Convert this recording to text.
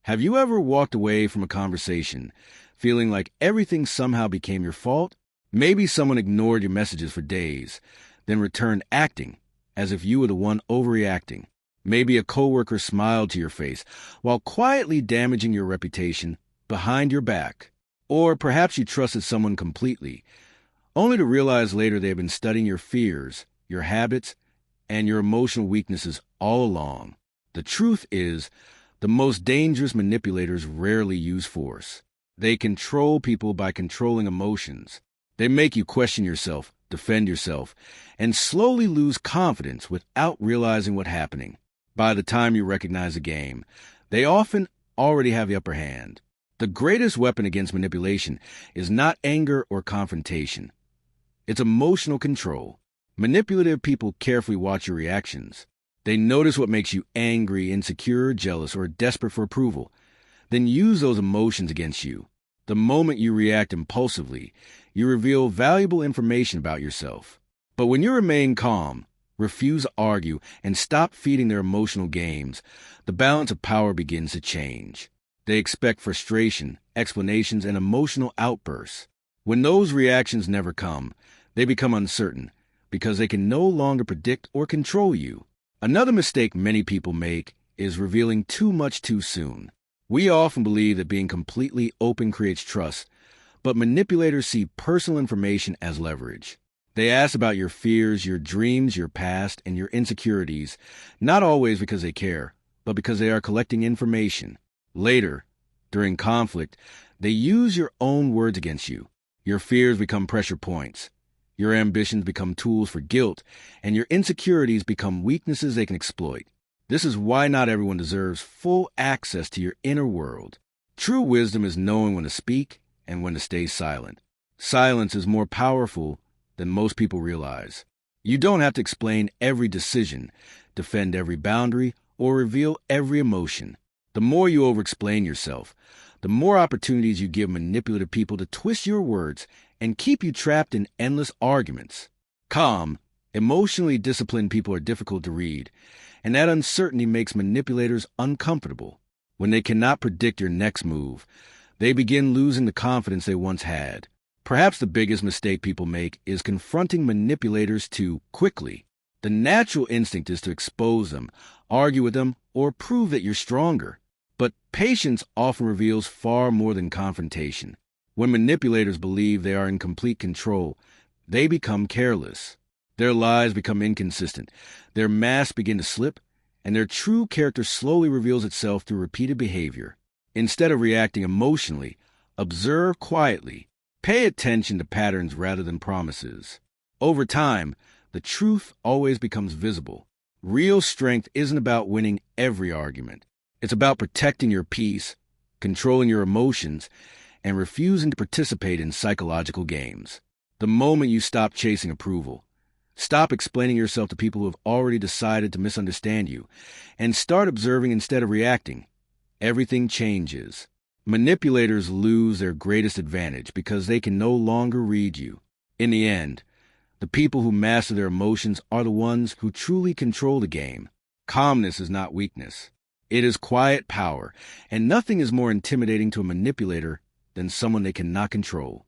Have you ever walked away from a conversation feeling like everything somehow became your fault? Maybe someone ignored your messages for days, then returned acting as if you were the one overreacting. Maybe a coworker smiled to your face while quietly damaging your reputation behind your back. Or perhaps you trusted someone completely, only to realize later they had been studying your fears, your habits, and your emotional weaknesses all along. The truth is, the most dangerous manipulators rarely use force. They control people by controlling emotions. They make you question yourself, defend yourself, and slowly lose confidence without realizing what's happening. By the time you recognize the game, they often already have the upper hand. The greatest weapon against manipulation is not anger or confrontation. It's emotional control. Manipulative people carefully watch your reactions. They notice what makes you angry, insecure, jealous, or desperate for approval, then use those emotions against you. The moment you react impulsively, you reveal valuable information about yourself. But when you remain calm, refuse to argue, and stop feeding their emotional games, the balance of power begins to change. They expect frustration, explanations, and emotional outbursts. When those reactions never come, they become uncertain because they can no longer predict or control you. Another mistake many people make is revealing too much too soon. We often believe that being completely open creates trust, but manipulators see personal information as leverage. They ask about your fears, your dreams, your past, and your insecurities, not always because they care, but because they are collecting information. Later, during conflict, they use your own words against you. Your fears become pressure points. Your ambitions become tools for guilt, and your insecurities become weaknesses they can exploit. This is why not everyone deserves full access to your inner world. True wisdom is knowing when to speak and when to stay silent. Silence is more powerful than most people realize. You don't have to explain every decision, defend every boundary, or reveal every emotion. The more you over-explain yourself, the more opportunities you give manipulative people to twist your words and keep you trapped in endless arguments. Calm, emotionally disciplined people are difficult to read, and that uncertainty makes manipulators uncomfortable. When they cannot predict your next move, they begin losing the confidence they once had. Perhaps the biggest mistake people make is confronting manipulators too quickly. The natural instinct is to expose them, argue with them, or prove that you're stronger. But patience often reveals far more than confrontation. When manipulators believe they are in complete control, they become careless. Their lies become inconsistent, their masks begin to slip, and their true character slowly reveals itself through repeated behavior. Instead of reacting emotionally, observe quietly. Pay attention to patterns rather than promises. Over time, the truth always becomes visible. Real strength isn't about winning every argument. It's about protecting your peace, controlling your emotions, and refusing to participate in psychological games. The moment you stop chasing approval, stop explaining yourself to people who have already decided to misunderstand you, and start observing instead of reacting, everything changes. Manipulators lose their greatest advantage because they can no longer read you. In the end, the people who master their emotions are the ones who truly control the game. Calmness is not weakness. It is quiet power, and nothing is more intimidating to a manipulator than someone they cannot control.